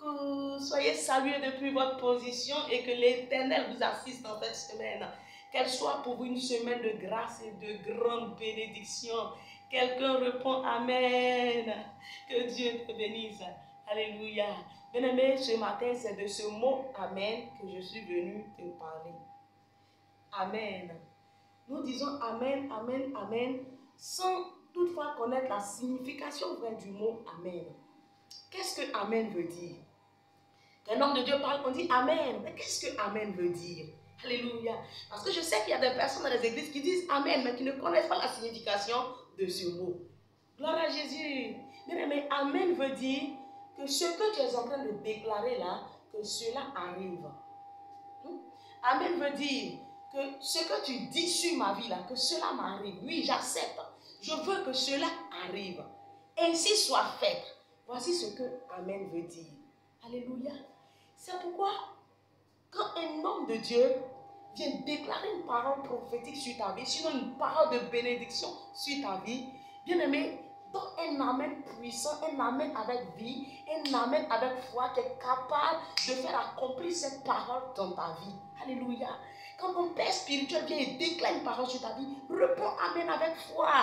Coucou, soyez salués depuis votre position et que l'Éternel vous assiste dans cette semaine. Qu'elle soit pour vous une semaine de grâce et de grande bénédiction. Quelqu'un répond Amen. Que Dieu te bénisse. Alléluia. Bien-aimé, ce matin, c'est de ce mot Amen que je suis venu te parler. Amen. Nous disons Amen, Amen, Amen, sans toutefois connaître la signification vraie du mot Amen. Qu'est-ce que Amen veut dire? Qu'un homme de Dieu parle, on dit Amen. Mais qu'est-ce que Amen veut dire? Alléluia. Parce que je sais qu'il y a des personnes dans les églises qui disent Amen, mais qui ne connaissent pas la signification de ce mot. Gloire à Jésus. Mais Amen veut dire que ce que tu es en train de déclarer là, que cela arrive. Amen veut dire que ce que tu dis sur ma vie là, que cela m'arrive. Oui, j'accepte. Je veux que cela arrive. Ainsi soit fait. Voici ce que Amen veut dire. Alléluia. C'est pourquoi, quand un homme de Dieu vient déclarer une parole prophétique sur ta vie, sinon une parole de bénédiction sur ta vie, bien aimé, donne un Amen puissant, un Amen avec vie, un Amen avec foi qui est capable de faire accomplir cette parole dans ta vie. Alléluia. Quand ton Père spirituel vient et déclare une parole sur ta vie, réponds Amen avec foi.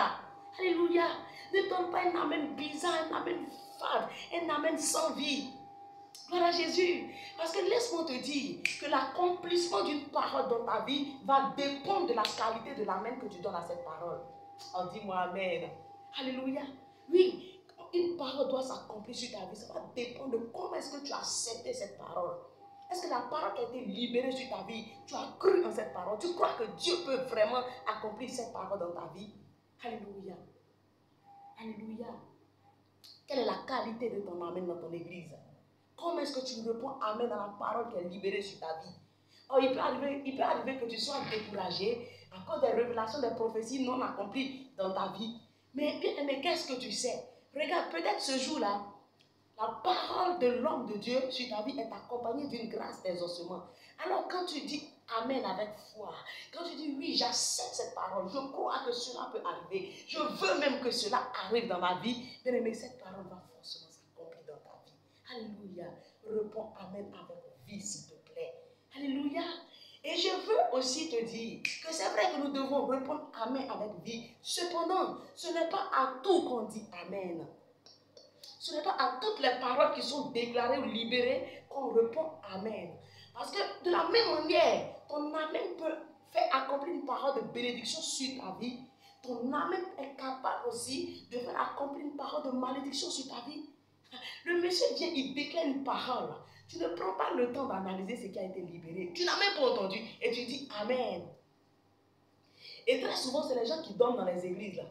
Alléluia. Ne donne pas un Amen bizarre, un Amen fade, un Amen sans vie. Voilà Jésus. Parce que laisse-moi te dire que l'accomplissement d'une parole dans ta vie va dépendre de la qualité de l'Amen que tu donnes à cette parole. Oh, dis-moi Amen. Alléluia. Oui, une parole doit s'accomplir sur ta vie. Ça va dépendre de comment est-ce que tu as accepté cette parole. Est-ce que la parole qui a été libérée sur ta vie, tu as cru en cette parole? Tu crois que Dieu peut vraiment accomplir cette parole dans ta vie? Alléluia. Alléluia. Quelle est la qualité de ton Amen dans ton église? Comment est-ce que tu réponds Amen à la parole qui est libérée sur ta vie? Oh, il peut arriver que tu sois découragé à cause des révélations, des prophéties non accomplies dans ta vie. Mais qu'est-ce que tu sais? Regarde, peut-être ce jour-là, la parole de l'homme de Dieu sur ta vie est accompagnée d'une grâce d'exaucement. Alors quand tu dis Amen avec foi, quand tu dis oui, j'accepte cette parole, je crois que cela peut arriver, je veux même que cela arrive dans ma vie, bien aimé, cette parole va forcément s'accomplir dans ta vie. Alléluia. Réponds Amen avec vie, s'il te plaît. Alléluia. Et je veux aussi te dire que c'est vrai que nous devons répondre Amen avec vie. Cependant, ce n'est pas à tout qu'on dit Amen. Ce n'est pas à toutes les paroles qui sont déclarées ou libérées qu'on répond Amen. Parce que de la même manière, ton Amen peut faire accomplir une parole de bénédiction sur ta vie. Ton Amen est capable aussi de faire accomplir une parole de malédiction sur ta vie. Le monsieur vient, il déclare une parole. Tu ne prends pas le temps d'analyser ce qui a été libéré. Tu n'as même pas entendu et tu dis Amen. Et très souvent, c'est les gens qui dorment dans les églises là.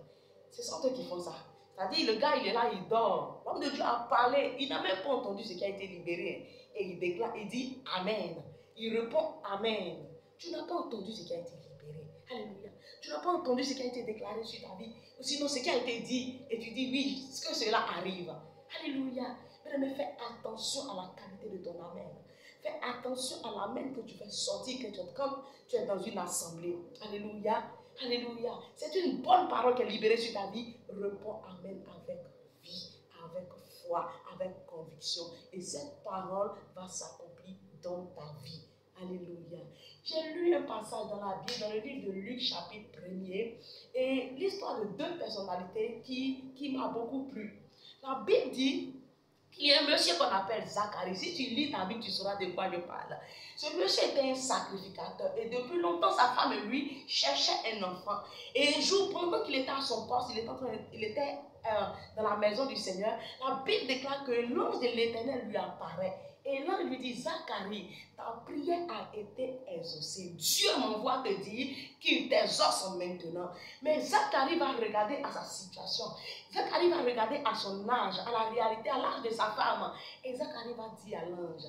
Ce sont eux qui font ça. C'est-à-dire, le gars, il est là, il dort. L'homme de Dieu a parlé, il n'a même pas entendu ce qui a été libéré. Et il déclare, il dit Amen. Il répond Amen. Tu n'as pas entendu ce qui a été libéré. Alléluia. Tu n'as pas entendu ce qui a été déclaré sur ta vie. Ou sinon, ce qui a été dit. Et tu dis oui, que cela arrive. Alléluia. Mais fais attention à la qualité de ton Amen. Fais attention à l'Amen que tu fais sortir comme tu es dans une assemblée. Alléluia. Alléluia. C'est une bonne parole qui est libérée sur ta vie. Réponds Amen avec vie, avec foi, avec conviction. Et cette parole va s'accomplir dans ta vie. Alléluia. J'ai lu un passage dans la Bible, dans le livre de Luc, chapitre 1er, et l'histoire de deux personnalités qui m'a beaucoup plu. La Bible dit qu'il y a un monsieur qu'on appelle Zacharie. Si tu lis ta Bible, tu sauras de quoi je parle. Ce monsieur était un sacrificateur et depuis longtemps, sa femme et lui cherchaient un enfant. Et un jour, pendant qu'il était à son poste, il était dans la maison du Seigneur, la Bible déclare que l'ange de l'Éternel lui apparaît. Et l'ange lui dit, Zacharie, ta prière a été exaucée. Dieu m'envoie te dire qu'il t'exauce maintenant. Mais Zacharie va regarder à sa situation. Zacharie va regarder à son âge, à la réalité, à l'âge de sa femme. Et Zacharie va dire à l'ange,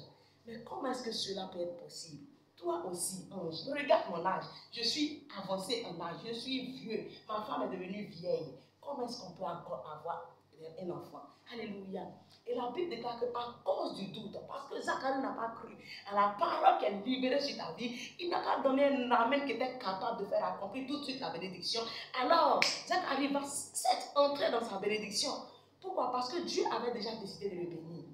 mais comment est-ce que cela peut être possible? Toi aussi, ange, regarde mon âge. Je suis avancé en âge, je suis vieux. Ma femme est devenue vieille. Comment est-ce qu'on peut encore avoir un enfant? Alléluia. Et la Bible déclare qu'à cause du doute, parce que Zacharie n'a pas cru à la parole qui est libérée sur ta vie, il n'a pas donné un Amen qui était capable de faire accomplir tout de suite la bénédiction. Alors, Zacharie va entrer dans sa bénédiction. Pourquoi? Parce que Dieu avait déjà décidé de le bénir.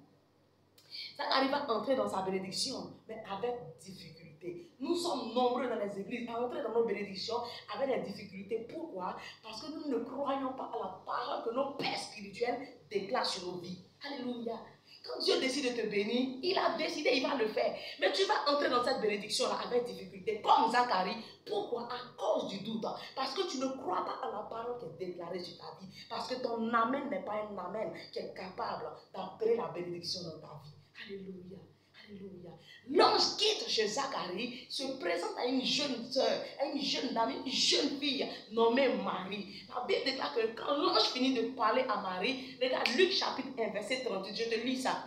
Zacharie va entrer dans sa bénédiction, mais avec difficulté. Nous sommes nombreux dans les églises à entrer dans nos bénédictions avec des difficultés. Pourquoi? Parce que nous ne croyons pas à la parole que nos pères spirituels déclarent sur nos vies. Alléluia. Quand Dieu décide de te bénir, il a décidé, il va le faire. Mais tu vas entrer dans cette bénédiction-là avec difficulté, comme Zacharie. Pourquoi? À cause du doute. Parce que tu ne crois pas à la parole qui est déclarée sur ta vie. Parce que ton amen n'est pas un amen qui est capable d'appeler la bénédiction dans ta vie. Alléluia. Alléluia. L'ange quitte chez Zacharie, se présente à une jeune soeur, à une jeune dame, une jeune fille nommée Marie. La Bible déclare que quand l'ange finit de parler à Marie, regarde Luc chapitre 1, verset 38, je te lis ça.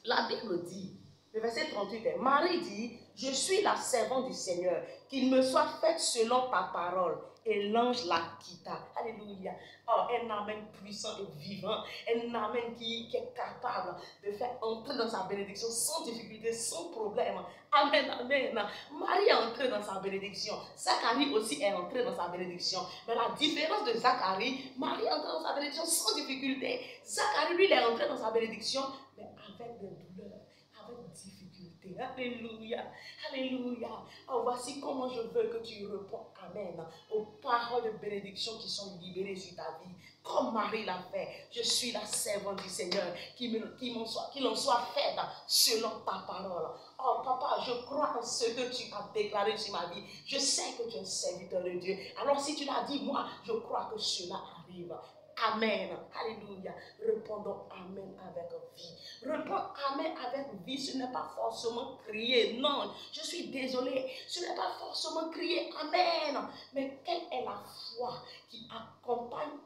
La Bible dit, le verset 38 est, Marie dit, je suis la servante du Seigneur, qu'il me soit fait selon ta parole. Et l'ange la quitta. Alléluia. Oh, un amen puissant et vivant. Un amen qui est capable de faire entrer dans sa bénédiction sans difficulté, sans problème. Amen, amen. Marie est entrée dans sa bénédiction. Zacharie aussi est entré dans sa bénédiction. Mais la différence de Zacharie, Marie est entrée dans sa bénédiction sans difficulté. Zacharie, lui, il est entré dans sa bénédiction, mais avec des douleurs, avec difficulté. Alléluia. Alléluia. Oh, voici comment je veux que tu réponds amen aux paroles de bénédiction qui sont libérées sur ta vie. Comme Marie l'a fait, je suis la servante du Seigneur, qu'il en soit fait selon ta parole. Oh papa, je crois en ce que tu as déclaré sur ma vie. Je sais que tu es un serviteur de Dieu. Alors si tu l'as dit, moi, je crois que cela arrive. Amen. Alléluia. Répondons Amen avec vie. Répondre Amen avec vie, ce n'est pas forcément crier. Non, je suis désolé. Ce n'est pas forcément crier Amen. Mais quelle est la foi qui accompagne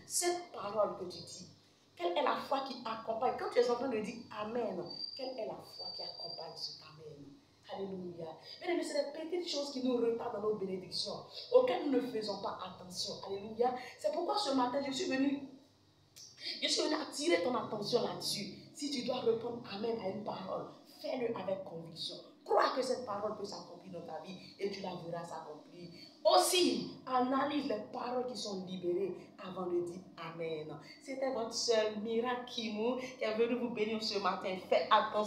cette parole que tu dis? Quelle est la foi qui accompagne? Quand tu es en train de dire Amen, quelle est la foi qui accompagne cet Amen? Alléluia. Mais c'est des petites choses qui nous retardent dans nos bénédictions, auxquelles nous ne faisons pas attention. Alléluia. C'est pourquoi ce matin, je suis venu attirer ton attention là-dessus. Si tu dois répondre Amen à une parole, fais-le avec conviction. Crois que cette parole peut s'accomplir dans ta vie et tu la verras s'accomplir. Aussi, analyse les paroles qui sont libérées avant de dire Amen. C'était votre sœur Mira Kimou qui est venue vous bénir ce matin. Faites attention.